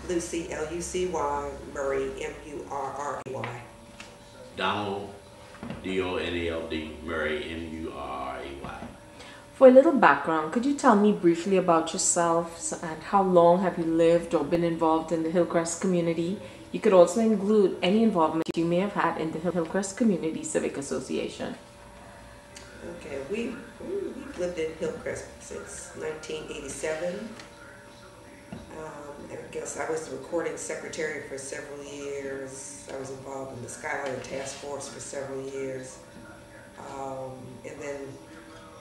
Lucy, L-U-C-Y, Murray, M-U-R-R-A-Y. Donald, D-O-N-A-L-D, Murray, M-U-R-R-A-Y. For a little background, could you tell me briefly about yourself and how long have you lived or been involved in the Hillcrest community? You could also include any involvement you may have had in the Hillcrest Community Civic Association. Okay, we've lived in Hillcrest since 1987. I guess I was the recording secretary for several years. I was involved in the Skyline Task Force for several years. And then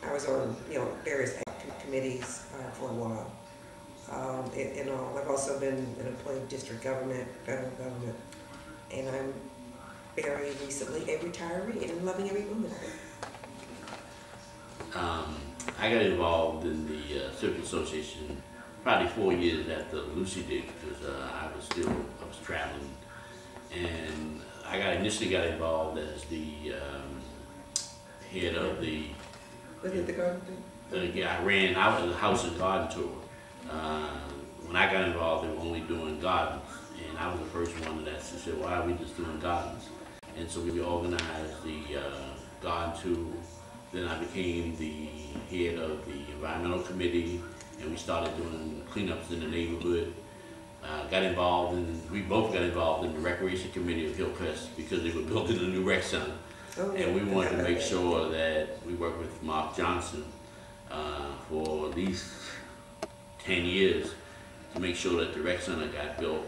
I was on, various committees for a while. I've also been an employee of district government, federal government, and I'm very recently a retiree and loving every moment of it. I got involved in the Civic Association probably 4 years after Lucy did, because I was traveling, and I initially got involved as the head of the. Was it the garden thing? I was a house and garden tour. When I got involved, they were only doing gardens, and I was the first one that said, "Why are we just doing gardens?" And so we organized the garden tour. Then I became the head of the environmental committee, and we started doing cleanups in the neighborhood. We both got involved in the recreation committee of Hillcrest because they were building a new rec center. Oh, and we wanted to make sure that we worked with Mark Johnson for at least 10 years to make sure that the rec center got built.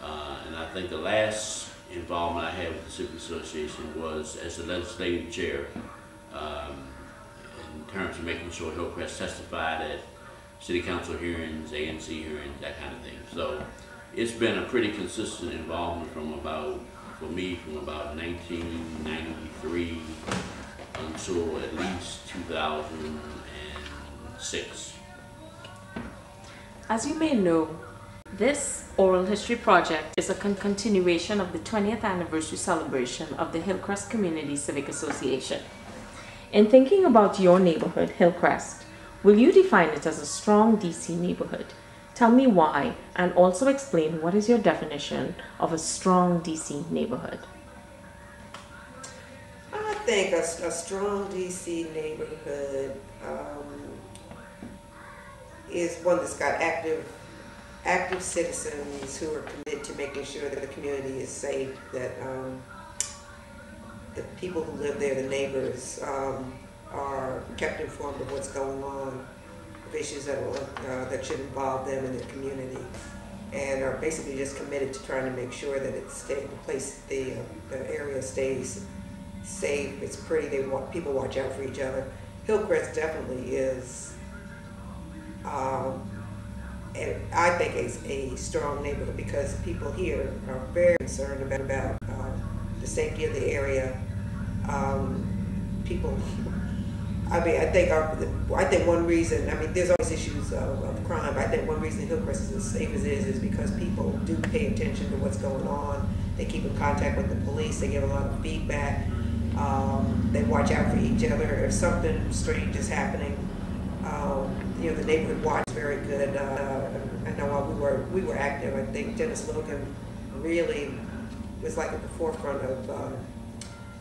And I think the last involvement I had with the Civic Association was as the legislative chair, in terms of making sure Hillcrest testified at city council hearings, ANC hearings, that kind of thing. So it's been a pretty consistent involvement for me from about 1993 until at least 2006. As you may know, this oral history project is a continuation of the 20th anniversary celebration of the Hillcrest Community Civic Association. In thinking about your neighborhood, Hillcrest, will you define it as a strong DC neighborhood? Tell me why, and also explain what is your definition of a strong DC neighborhood. I think a strong DC neighborhood is one that's got active citizens who are committed to making sure that the community is safe, that the people who live there, the neighbors, are kept informed of what's going on, of issues that should involve them in the community, and are basically just committed to trying to make sure that the area stays safe, it's pretty, people watch out for each other. Hillcrest definitely is, and I think it's a strong neighborhood because people here are very concerned about the safety of the area. I think one reason, there's always issues of crime, but I think one reason Hillcrest is as safe as it is because people do pay attention to what's going on. They keep in contact with the police, they give a lot of feedback, they watch out for each other. If something strange is happening, the neighborhood watch is very good. I know while we were active, I think Dennis Logan really was like at the forefront of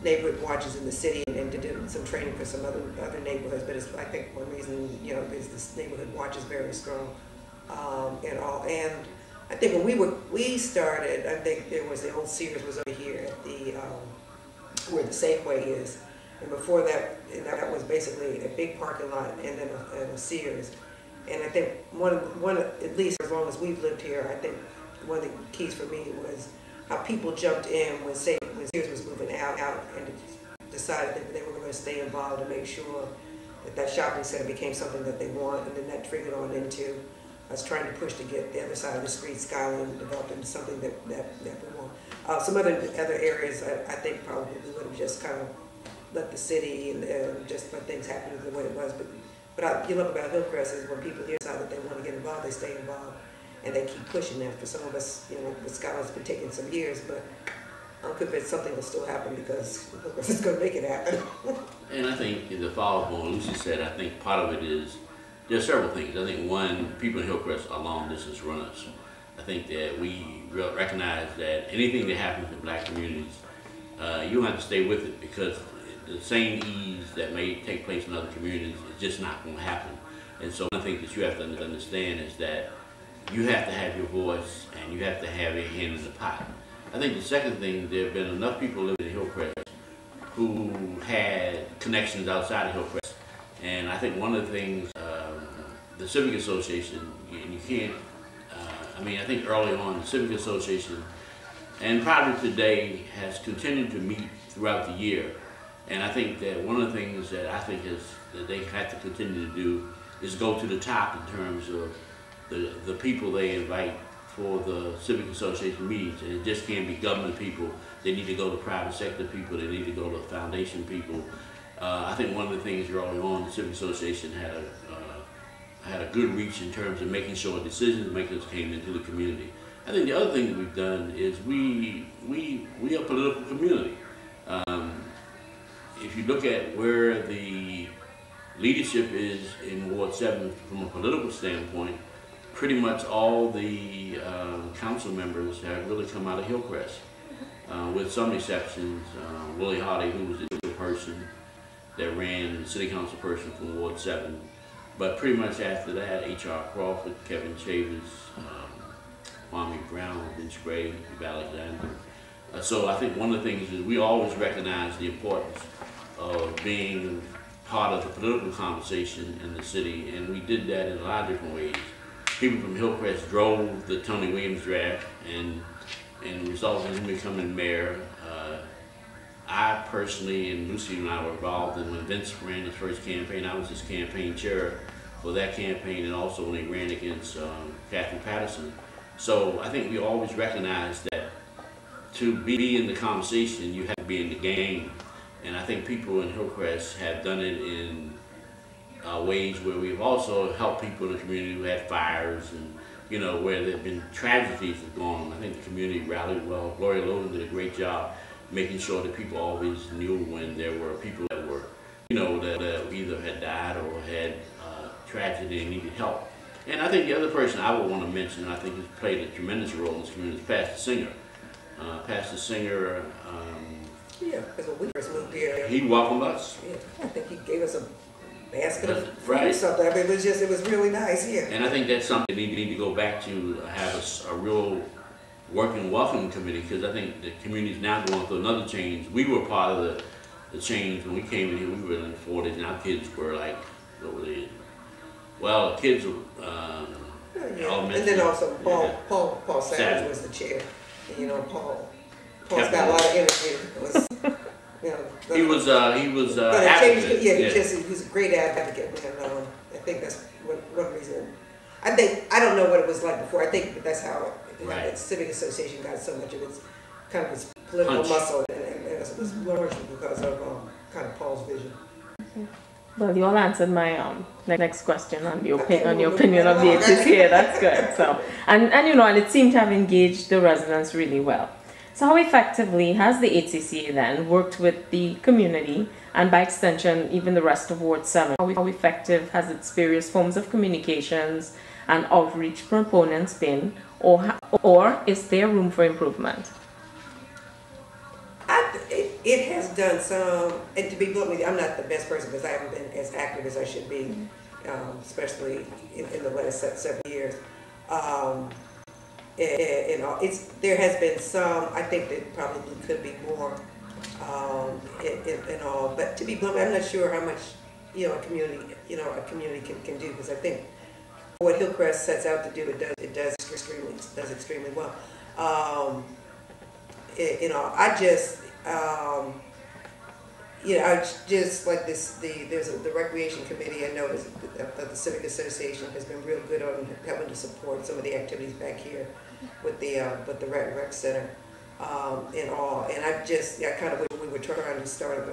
neighborhood watches in the city and did some training for some other neighborhoods. But I think one reason, is this neighborhood watch is very strong. And I think when we started, I think there was the old Sears was over here at the where the Safeway is. And before that, that was basically a big parking lot and then a Sears. And I think one, at least as long as we've lived here, I think one of the keys for me was how people jumped in when Sears was moving out and decided that they were going to stay involved and make sure that shopping center became something that they want, and then that triggered on into us trying to push to get the other side of the street, Skyline, developed into something that we want. Some other areas, I think probably we would have just kind of let the city and just let things happen the way it was. But what you love about Hillcrest is when people here decide that they want to get involved, they stay involved, and they keep pushing that. For some of us, the Skyline's been taking some years, but I'm convinced something will still happen because Hillcrest is going to make it happen. And I think the follow-up on what Lucy said, I think part of it is, there's several things. I think one, people in Hillcrest are long-distance runners. I think that we recognize that anything that happens in black communities, you don't have to stay with it, because the same ease that may take place in other communities is just not going to happen. And so I think that you have to understand is that you have to have your voice and you have to have your hand in the pot. I think the second thing, there have been enough people living in Hillcrest who had connections outside of Hillcrest. And I think one of the things, the Civic Association, and you can't, I think early on, the Civic Association, and probably today, has continued to meet throughout the year. And I think that one of the things that I think that they have to continue to do is go to the top in terms of the people they invite for the Civic Association meetings. And it just can't be government people. They need to go to private sector people. They need to go to foundation people. I think one of the things early on, the Civic Association had a good reach in terms of making sure decision makers came into the community. I think the other thing that we've done is we are a political community. If you look at where the leadership is in Ward 7 from a political standpoint, pretty much all the council members have really come out of Hillcrest, with some exceptions. Willie Hardy, who was the person that ran, the city council person from Ward 7. But pretty much after that, H.R. Crawford, Kevin Chavez, Kwame Brown, Vince Gray, Eve Alexander. So I think one of the things is we always recognize the importance of being part of the political conversation in the city, and we did that in a lot of different ways. People from Hillcrest drove the Tony Williams draft and resulted in him becoming mayor. I personally, and Lucy and I were involved in when Vince ran his first campaign. I was his campaign chair for that campaign, and also when he ran against Kathy Patterson. So I think we always recognize that to be in the conversation, you have to be in the game. And I think people in Hillcrest have done it in ways where we've also helped people in the community who had fires and, where there have been tragedies that have gone on. I think the community rallied well. Gloria Logan did a great job making sure that people always knew when there were people that were, that either had died or had tragedy and needed help. And I think the other person I would want to mention, and I think has played a tremendous role in this community, is Pastor Singer. Pastor Singer, yeah, because when we first moved here, he welcomed us. Yeah, I think he gave us a basket of right. food or something. I mean, it was really nice here. And I think that's something we need to go back to, have a real working welcoming committee, because I think the community is now going through another change. We were part of the change when we came in here. We were in the 40s, and our kids were like, what were they? Well, the kids were elementary. And then also Paul Savage was the chair. And, Paul's got a lot of energy. He was advocate. He was a great advocate, and I think that's one reason. I don't know what it was like before. I think that's how the Civic Association got so much of its kind of its political muscle, and it was largely because of kind of Paul's vision. Okay. Well, you all answered my next question on your opinion of the HCCA. That's good. So, and it seemed to have engaged the residents really well. So how effectively has the HCCA then worked with the community, and by extension even the rest of Ward 7? How effective has its various forms of communications and outreach proponents been, or is there room for improvement? It has done some, and to be blunt with you, I'm not the best person because I haven't been as active as I should be, especially in the last several years. There has been some. I think there probably could be more, and all. But to be blunt, I'm not sure how much a community can do, because I think what Hillcrest sets out to do, it does extremely well. I just like this. There's the recreation committee. I noticed that the Civic Association has been real good on helping to support some of the activities back here with the rec center and all. And I kind of wish we were trying to start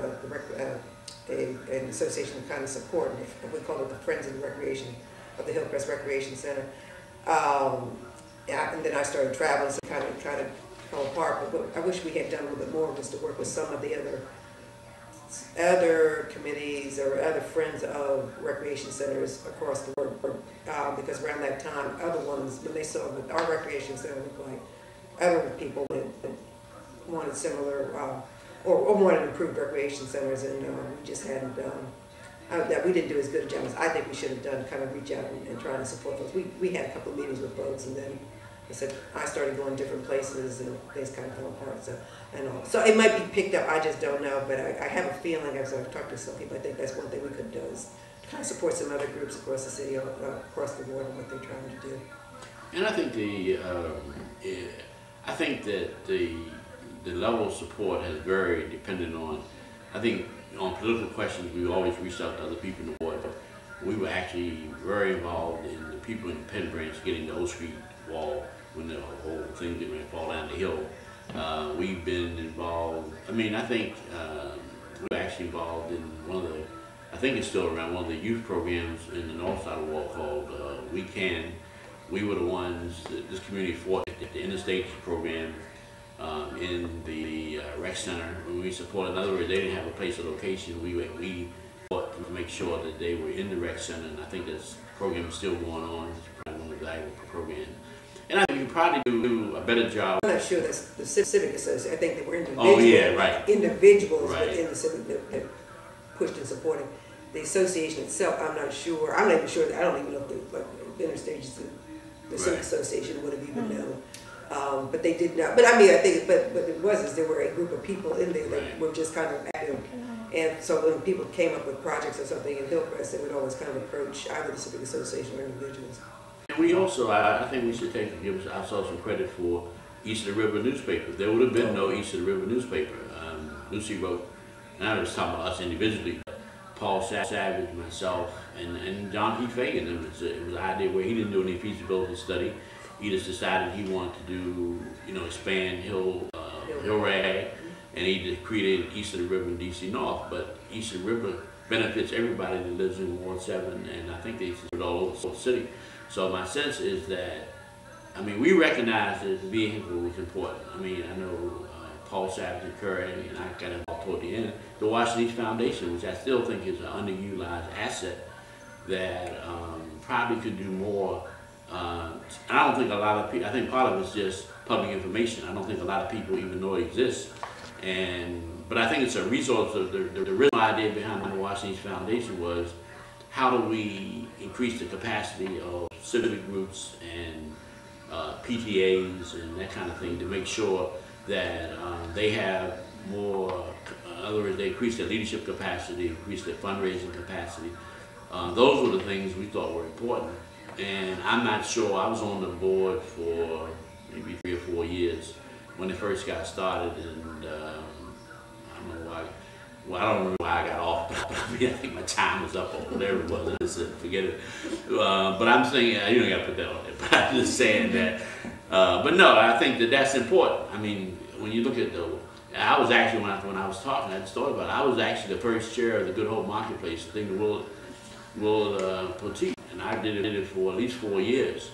an association to kind of support. We call it the Friends of the Recreation of the Hillcrest Recreation Center. And then I started traveling, so kind of fell apart. But I wish we had done a little bit more just to work with some of the other other committees or other friends of recreation centers across the world, because around that time, other ones, when they saw what our recreation center looked like, other people that wanted similar, or wanted improved recreation centers, and we just hadn't that we didn't do as good a job as I think we should have done, kind of reach out and try to support folks. We had a couple of meetings with folks, and then I started going different places, and things kind of fell apart. So it might be picked up. I just don't know, but I have a feeling, as I've talked to some people, I think that's one thing we could do is kind of support some other groups across the city, across the board, and what they're trying to do. And I think that the level of support has varied depending on. I think on political questions, we always reached out to other people in the board, but we were actually very involved in the people in the Penn Branch getting the O Street wall when the whole thing didn't fall down the hill. We've been involved, I think we were actually involved in one of the, I think it's still around, one of the youth programs in the north side of the wall called We Can. We were the ones, this community fought the interstate program in the rec center. When we supported, in other words, they didn't have a place of location. We fought to make sure that they were in the rec center, and I think this program is still going on. It's probably one of the valuable programs. And I think you probably do a better job. I'm not sure that's the Civic Association. I think that we're individuals, individuals within the Civic that pushed and supported. The association itself, I'm not sure. I'm not even sure. I don't even know if the interstate, the Civic Association would have even known. But they did not. But I think, but it was is there were a group of people in there that were just kind of active. And so when people came up with projects or something in Hillcrest, they would always kind of approach either the Civic Association or individuals. And we also, I think we should give ourselves some credit for East of the River newspaper. There would have been no East of the River newspaper. Lucy wrote, and I was talking about us individually, Paul Savage, myself, and John P. Fagan. It was an idea where he didn't do any feasibility study. He just decided he wanted to do, expand Hillrag, and he just created East of the River and DC North. But East of the River benefits everybody that lives in Ward 7, and I think they support all over the city. So my sense is that, we recognize that the vehicle was important. I know Paul Savage and Curry, and I got involved toward the end, the Washington East Foundation, which I still think is an underutilized asset that probably could do more. I don't think a lot of people, I think part of it's just public information. I don't think a lot of people even know it exists. But I think it's a resource. The real idea behind the Washington East Foundation was, how do we increase the capacity of civic groups and PTAs and that kind of thing to make sure that they have more, in other words, they increase their leadership capacity, increase their fundraising capacity. Those were the things we thought were important. And I'm not sure, I was on the board for maybe 3 or 4 years when it first got started, and I don't know why. Well, I don't know why I got off, but I think my time was up or whatever it was. I said, forget it. But I'm saying, you don't got to put that on there, but I'm just saying that. But no, I think that that's important. When you look at I was actually, when I was talking, I had thought about it, I was actually the first chair of the Good Hope Marketplace, the thing the World Boutique, and I did it for at least 4 years.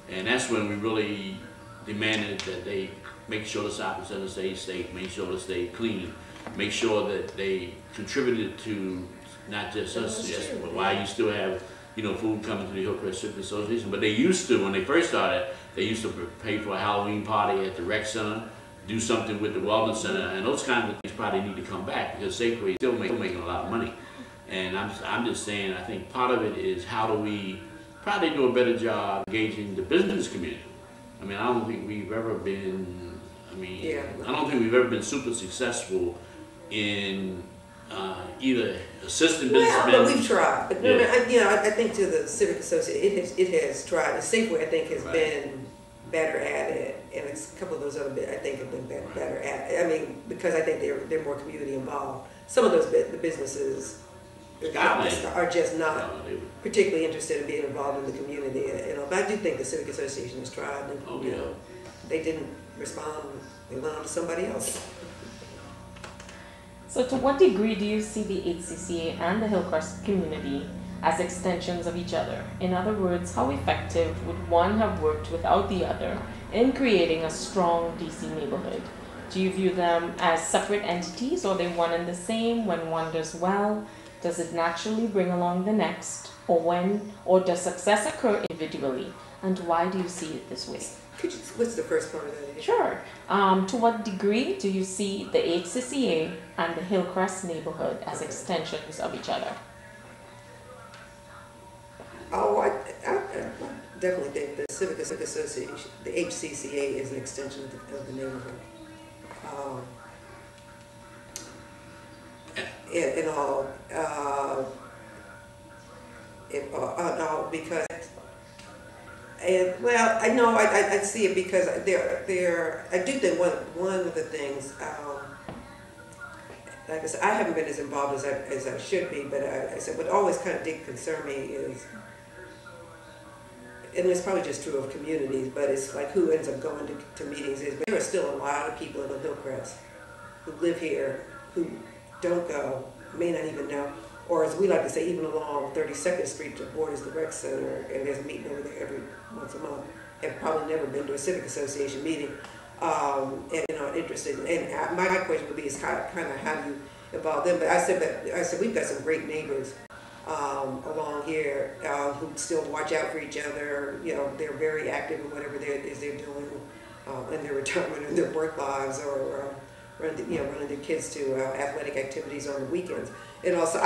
And that's when we really demanded that they make sure the shopping center stayed safe, make sure it stayed clean, make sure that they contributed to not just us, but why you still have food coming to the Hillcrest Civic Association. But they used to, when they first started, they used to pay for a Halloween party at the rec center, do something with the wellness center, and those kinds of things probably need to come back, because Safeway is still making a lot of money. And I'm just saying, I think part of it is, how do we probably do a better job engaging the business community? I don't think we've ever been, I don't think we've ever been super successful in either assisting businessmen. Well, but we've tried. But I think to the Civic Association, it has tried. The Safeway, I think, has been better at it, and it's a couple of those other bits I think have been better at it. Because I think they're more community involved. Some of those the businesses are just not particularly interested in being involved in the community. But I do think the Civic Association has tried. And, they didn't respond. They went on to somebody else. So to what degree do you see the HCCA and the Hillcrest community as extensions of each other? In other words, how effective would one have worked without the other in creating a strong DC neighborhood? Do you view them as separate entities, or are they one and the same? When one does well, does it naturally bring along the next? Or does success occur individually? And why do you see it this way? What's the first part of that? Sure. To what degree do you see the HCCA and the Hillcrest neighborhood as extensions of each other? Oh, I definitely think the Civic Association, the HCCA, is an extension of the neighborhood. In all, because, and well, I know I see it because I do think one of the things, like I said, I haven't been as involved as I should be, but I said what always kind of did concern me is, and it's probably just true of communities, but it's like who ends up going to meetings is, there are still a lot of people in the Hillcrest who live here who don't go, may not even know, or as we like to say, even along 32nd Street that borders the rec center, and there's a meeting over there every once a month, have probably never been to a Civic Association meeting, and interested. And my question would be is kind of how do you involve them? But I said we've got some great neighbors along here who still watch out for each other. You know, they're very active in whatever they're doing in their retirement and their work lives, or running their kids to athletic activities on the weekends. And also,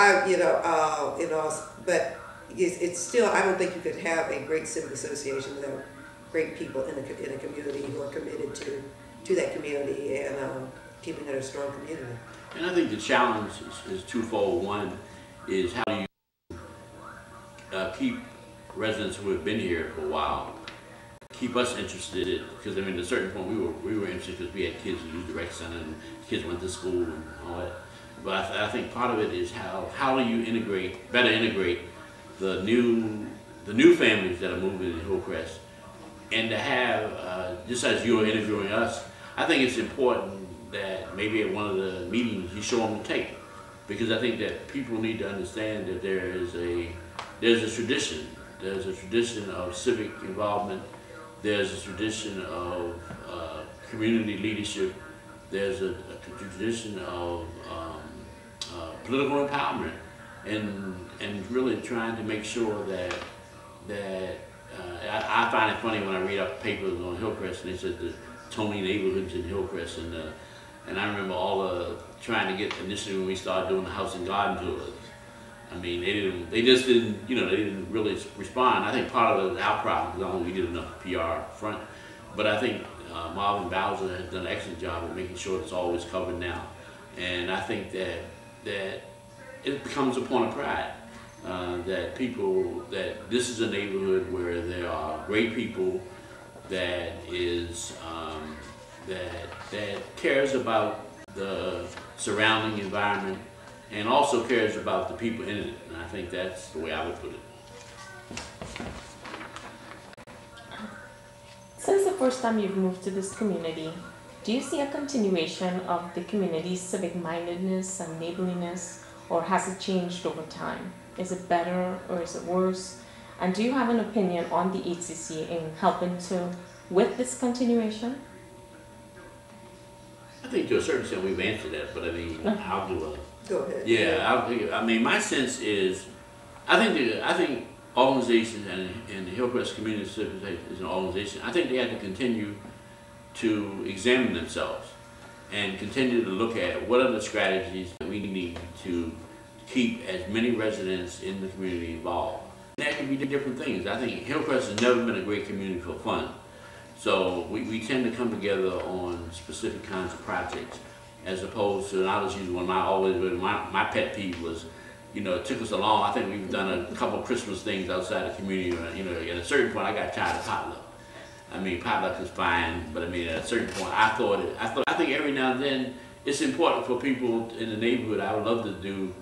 but it's still, I don't think you could have a great civic association without great people in a community who are committed to that community and keeping it a strong community. And I think the challenge is twofold. One is how do you keep residents who have been here for a while, keep us interested, because I mean at a certain point we were interested because we had kids who used the rec center and kids went to school and all that. But I think part of it is how do you better integrate the new families that are moving to Hillcrest, and to have, just as you are interviewing us, I think it's important that maybe at one of the meetings you show them the tape, because I think that people need to understand that there's a tradition. There's a tradition of civic involvement. There's a tradition of community leadership. There's a tradition of political empowerment, and really trying to make sure that I find it funny when I read up papers on Hillcrest and they said the Tony neighborhoods in Hillcrest, and I remember all trying to get initially when we started doing the house and garden tours. I mean, they just didn't really respond. I think part of it was our problem, because I don't think we did enough PR front, but I think Marvin Bowser has done an excellent job of making sure it's always covered now. And I think that it becomes a point of pride that this is a neighborhood where there are great people, that cares about the surrounding environment and also cares about the people in it. And I think that's the way I would put it. Since the first time you've moved to this community, do you see a continuation of the community's civic-mindedness and neighborliness, or has it changed over time? Is it better or is it worse? And do you have an opinion on the HCCA in helping with this continuation? I think to a certain extent we've answered that, but I mean, I'll do a... Go ahead. Yeah, I mean, my sense is, I think organizations and the Hillcrest Community Civic Association is an organization. I think they have to continue to examine themselves and continue to look at what are the strategies that we need to keep as many residents in the community involved. And that can be different things. I think Hillcrest has never been a great community for fun. So we tend to come together on specific kinds of projects, as opposed to, and I'll just use one of my pet peeve was, it took us a long, I think we've done a couple of Christmas things outside the community, at a certain point I got tired of potluck. I mean, potluck is fine, but I mean, at a certain point I think every now and then it's important for people in the neighborhood. I would love to do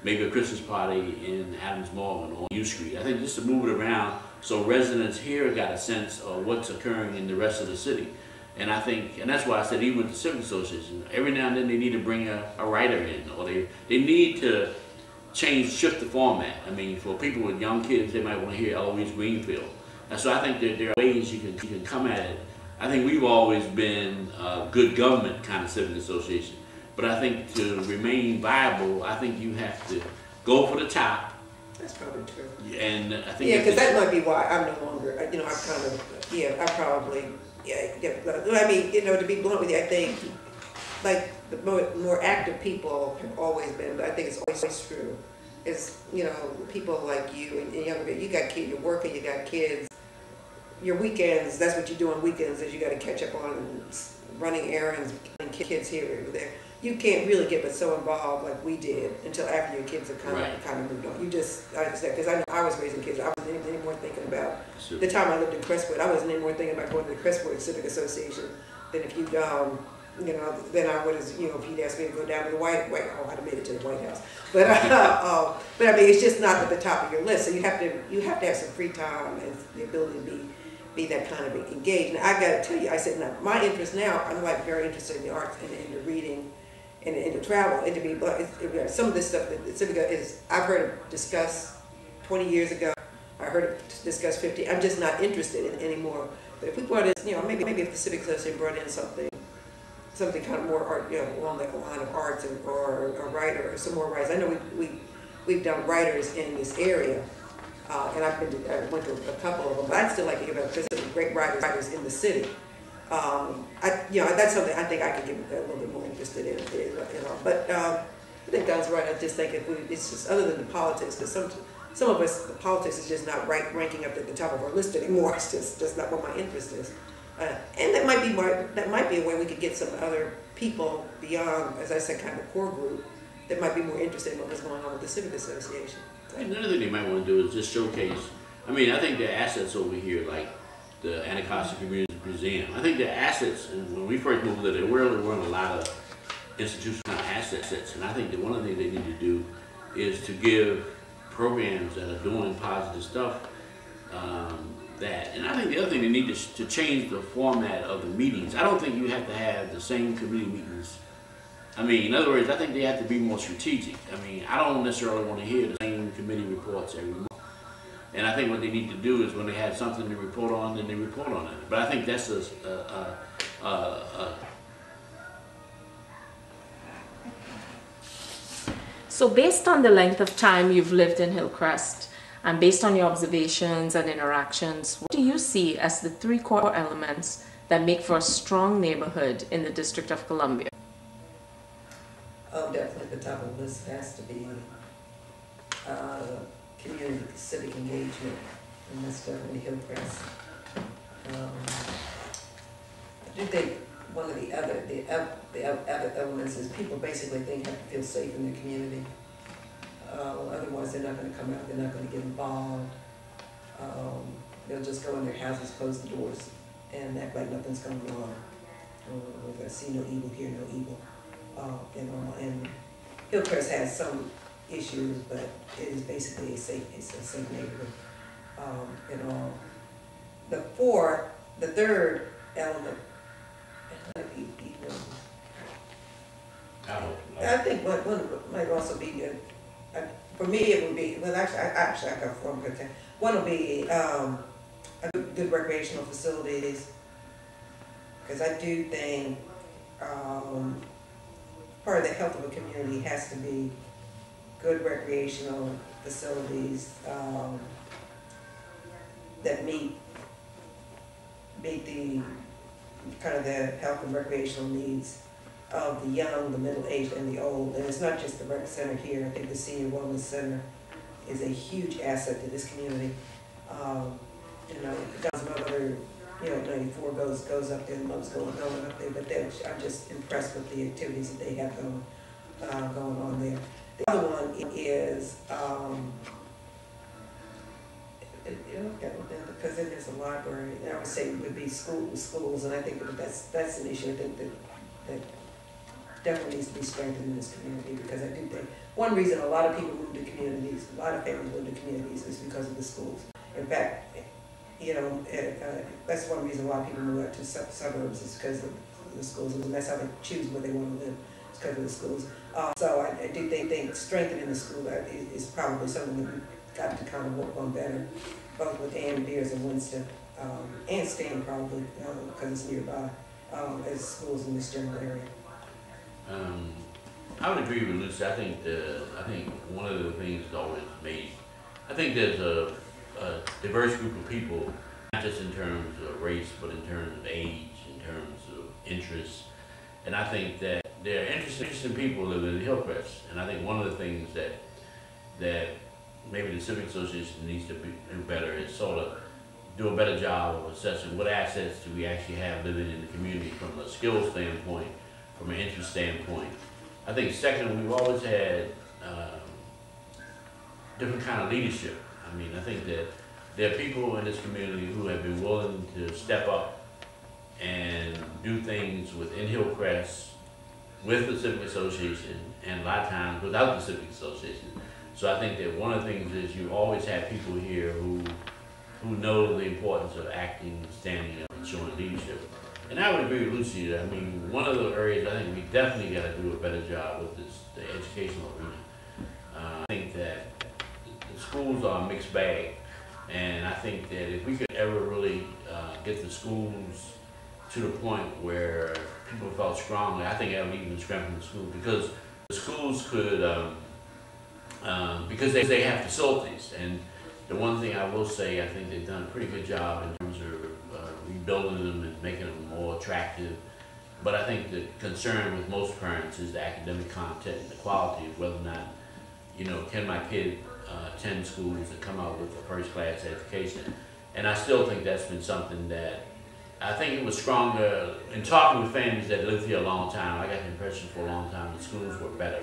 maybe a Christmas party in Adams Morgan or U Street. I think just to move it around so residents here got a sense of what's occurring in the rest of the city. And I think, and that's why I said even with the Civic Association, every now and then they need to bring a writer in, or they need to shift the format. I mean, for people with young kids, they might want to hear Eloise Greenfield. And so I think that there are ways you can come at it I think we've always been a good government kind of civic association. But I think to remain viable, I think you have to go for the top. That's probably true. And I think because that might be why I'm no longer, I'm kind of, I probably, I mean, to be blunt with you, I think, like, the more active people have always been, but I think it's always true. It's, people like you and younger, you got kids, you're working, you got kids, your weekends, that's what you do on weekends, is you got to catch up on running errands, and kids here or there. You can't really get but so involved like we did until after your kids have kind of moved on. Because I know I was raising kids, I wasn't any more thinking about, the time I lived in Crestwood, I wasn't any more thinking about going to the Crestwood Civic Association than if you'd, then I would have, if you'd asked me to go down to the I'd have made it to the White House. But I mean, it's just not at the top of your list. So you have to have some free time and the ability to be that kind of engaged. And I got to tell you, I said, now, my interest now, I'm like very interested in the arts and in the reading and in the travel. And to be, some of this stuff that Civica is, I've heard it discussed 20 years ago. I heard it discussed 50. I'm just not interested in anymore. But if we brought in, maybe if the Civic Association brought in something kind of more art, along the line of arts or a writer or some more writers. I know we've done writers in this area. And I went to a couple of them, but I'd still like to hear about, because there's great writers in the city. That's something I think I could get a little bit more interested in. But I think Don's right. I just think it's just other than the politics, because some of us, the politics is just not ranking up at the top of our list anymore. It's just not what my interest is. And that might be a way we could get some other people beyond, as I said, kind of the core group that might be more interested in what was going on with the Civic Association. Another thing they might want to do is just showcase. I mean, I think the assets over here, like the Anacostia Community Museum, I think the assets, and when we first moved there, there really weren't a lot of institutional assets. And I think that one of the things they need to do is to give programs that are doing positive stuff that. And I think the other thing they need is to change the format of the meetings. I don't think you have to have the same committee meetings. I mean, in other words, I think they have to be more strategic. I mean, I don't necessarily want to hear the same committee reports every month. And I think what they need to do is when they have something to report on, then they report on it. But I think that's So based on the length of time you've lived in Hillcrest, and based on your observations and interactions, what do you see as the 3 core elements that make for a strong neighborhood in the District of Columbia? Oh, definitely the top of the list has to be community civic engagement, and that's definitely Hillcrest. I do think one of the other elements is people basically have to feel safe in their community. Otherwise, they're not going to come out. They're not going to get involved. They'll just go in their houses, close the doors, and act like nothing's going on. I see no evil, hear no evil. And Hillcrest has some issues, but it is basically a safe neighborhood. The third element, I think one might also be, for me it would be, well actually I got 4 good things. One would be good recreational facilities, because I do think part of the health of a community has to be good recreational facilities that meet the kind of the health and recreational needs of the young, the middle-aged, and the old. And it's not just the rec center here. I think the Senior Wellness Center is a huge asset to this community. God's mother, 94 goes up there, and loves going up there. But I'm just impressed with the activities that they have going on there. The other one is, because it is a library, I would say it would be schools, and I think that's an issue I think that definitely needs to be strengthened in this community, because I do think one reason a lot of people move to communities, a lot of families move to communities, is because of the schools. In fact, that's one reason a lot of people move out to suburbs, is because of the schools, and that's how they choose where they want to live, it's because of the schools. So I do think strengthening the school is probably something that we've got to kind of work on better, both with Ann Beers and Winston. and STEM probably, because it's nearby, as schools in this general area. I would agree with Lucy. I think one of the things that always made, I think there's a diverse group of people, not just in terms of race, but in terms of age, in terms of interests. And I think that there are interesting people living in Hillcrest. And I think one of the things that maybe the Civic Association needs to do better is sort of do a better job of assessing what assets do we actually have living in the community from a skill standpoint, from an interest standpoint. I think second, we've always had different kind of leadership. I mean, I think that there are people in this community who have been willing to step up and do things within Hillcrest, with the Civic Association, and a lot of times without the Civic Association. So I think that one of the things is you always have people here who know the importance of acting, standing up, and showing leadership. And I would agree with Lucy. I mean, one of the areas I think we definitely got to do a better job with is the educational arena. I think that the schools are a mixed bag, and I think that if we could ever really get the schools to the point where people felt strongly, I think that would even strengthen the schools, because the schools could, because they have facilities. And the one thing I will say, I think they've done a pretty good job in terms of rebuilding them and making them more attractive. But I think the concern with most parents is the academic content and the quality of whether or not, you know, can my kid attend schools that come out with a first-class education. And I still think that's been something that I think it was stronger in talking with families that lived here a long time. I got the impression for a long time the schools were better.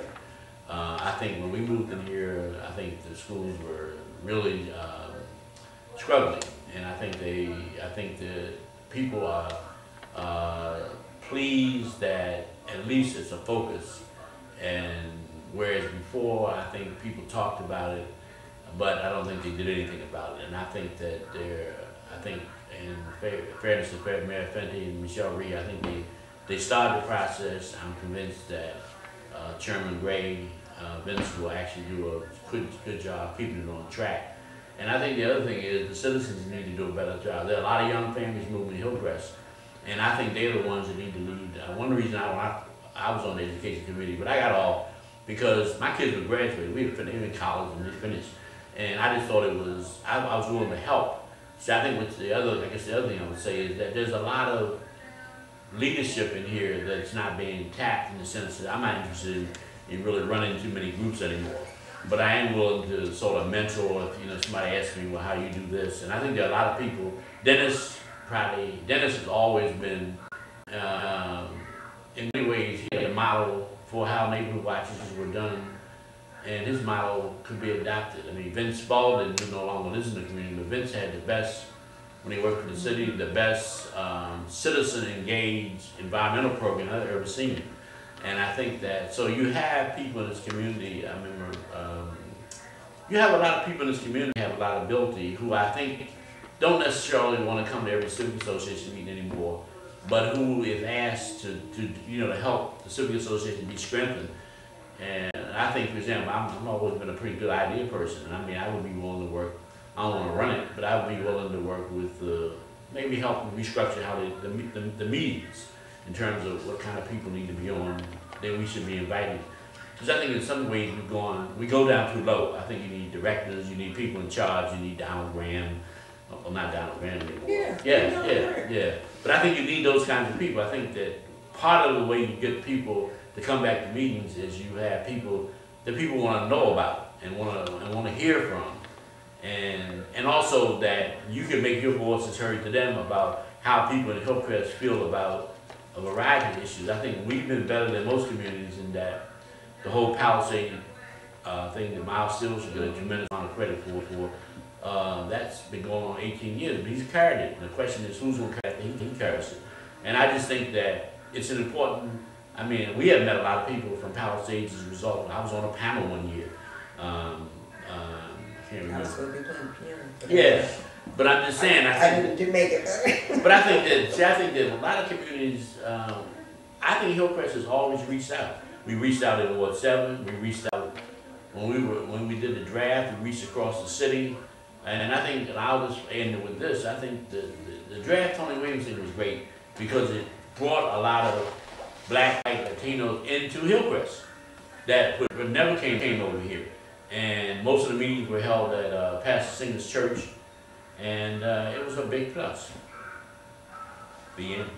I think when we moved in here, I think the schools were really struggling, and I think the people are pleased that at least it's a focus. And whereas before, I think people talked about it, but I don't think they did anything about it. And I think that in fairness to Mayor Fenty and Michelle Reed, I think they started the process. I'm convinced that Chairman Gray, Vince will actually do a good job keeping it on track. And I think the other thing is the citizens need to do a better job. There are a lot of young families moving to Hillcrest, and I think they're the ones that need to lead. One reason I was on the education committee, but I got off because my kids were graduating. We were in college and they finished, and I just thought I was willing to help. So I think the other thing I would say is that there's a lot of leadership in here that's not being tapped, in the sense that I'm not interested in really running too many groups anymore. But I am willing to sort of mentor if somebody asks me, well, how do you do this? And I think there are a lot of people. Dennis has always been, in many ways, he had a model for how neighborhood watches were done, and his model could be adopted. I mean, Vince Baldwin, who no longer lives in the community, but Vince had the best, when he worked for the city, the best citizen-engaged environmental program I've ever seen. And I think that, so you have people in this community, I remember, you have a lot of people in this community who have a lot of ability, who I think don't necessarily want to come to every Civic Association meeting anymore, but who, if asked to help the Civic Association be strengthened. And I think, for example, I've always been a pretty good idea person, and I mean, I would be willing to work, I don't want to run it, but I would be willing to work with, maybe help restructure how the meetings, in terms of what kind of people need to be on, that we should be inviting. Because I think in some ways we go down too low. I think you need directors, you need people in charge, you need Donald Graham, well, not Donald Graham anymore. Yeah. But I think you need those kinds of people. I think that part of the way you get people to come back to meetings is you have people that people want to know about and want to hear from, and also that you can make your voices heard to them about how people in Hillcrest feel about a variety of issues. I think we've been better than most communities in that the whole Palisade thing that Miles Steele should get a tremendous amount of credit for, that's been going on 18 years, but he's carried it. And the question is, who's going to carry it? He carries it. And I just think that it's an important, I mean, we have met a lot of people from Palisades as a result. I was on a panel one year. I can't remember. Yeah. But I'm just saying, I didn't make it. But I think that a lot of communities, I think Hillcrest has always reached out. We reached out in Ward 7. We reached out when we did the draft. We reached across the city, and I think, and I'll just end with this. I think that the draft Tony Williams thing was great because it brought a lot of black, white, Latinos into Hillcrest that would never came over here. And most of the meetings were held at Pastor Singer's church, and it was a big plus. The end.